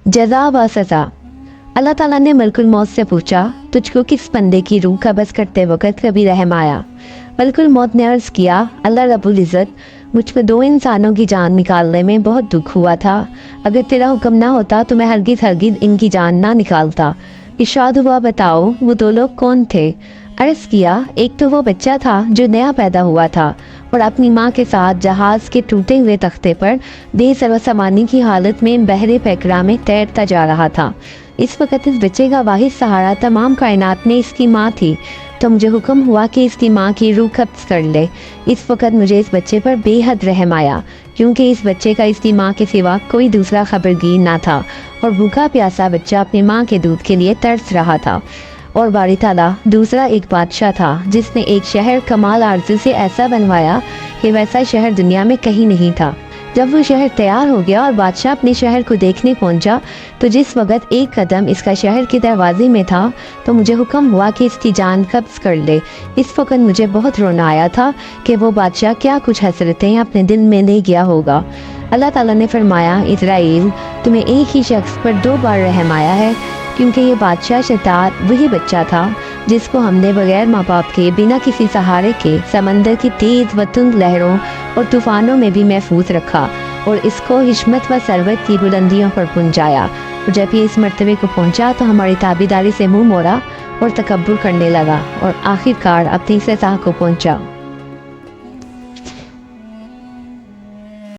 जज़ा व सज़ा। अल्लाह ताला ने मलकुल मौत से पूछा, तुझको किस बंदे की रूह कब्ज़ करते वक़्त कभी रहम आया? मलकुल मौत ने अर्ज़ किया, अल्लाह रब्बुल इज़्ज़त, मुझको 2 इंसानों की जान निकालने में बहुत दुख हुआ था। अगर तेरा हुक्म ना होता तो मैं हरगिज़ हरगिज़ इनकी जान ना निकालता। इरशाद हुआ, बताओ वो 2 लोग कौन थे? अर्ज़ किया, एक तो वो बच्चा था जो नया पैदा हुआ था और अपनी माँ के साथ जहाज़ के टूटे हुए तख्ते पर बेसरवसामानी की हालत में बहरे पैकरा में तैरता जा रहा था। इस वक्त इस बच्चे का वाहिद सहारा तमाम कायनात में इसकी माँ थी, तो मुझे हुक्म हुआ कि इसकी माँ की रूह कब्ज़ कर ले। इस वक्त मुझे इस बच्चे पर बेहद रहम आया, क्योंकि इस बच्चे का इसकी माँ के सिवा कोई दूसरा खबरगीर ना था और भूखा प्यासा बच्चा अपनी माँ के दूध के लिए तरस रहा था। और बारी ताला दूसरा एक बादशाह था जिसने एक शहर कमाल आरज़ू से ऐसा बनवाया कि वैसा शहर दुनिया में कहीं नहीं था। जब वो शहर तैयार हो गया और बादशाह अपने शहर को देखने पहुंचा, तो जिस वक्त एक कदम इसका शहर के दरवाजे में था तो मुझे हुक्म हुआ कि इसकी जान कब्ज़ कर ले। इस वक्त मुझे बहुत रोना आया था कि वो बादशाह क्या कुछ हसरतें अपने दिल में ले गया होगा। अल्लाह ताला ने फरमाया, इज़राइल, तुम्हें एक ही शख्स पर 2 बार रहम आया है, क्योंकि ये बादशाह शैतान वही बच्चा था जिसको हमने बगैर माँ बाप के, बिना किसी सहारे के, समंदर की तेज़ व तुंद लहरों और तूफ़ानों में भी महफूज रखा और इसको हिकमत व सरवत की बुलंदियों पर पहुँचाया। और जब ये इस मर्तबे को पहुँचा तो हमारी ताबेदारी से मुँह मोड़ा और तकब्बुर करने लगा और आखिरकार अपनी सज़ा को पहुँचा।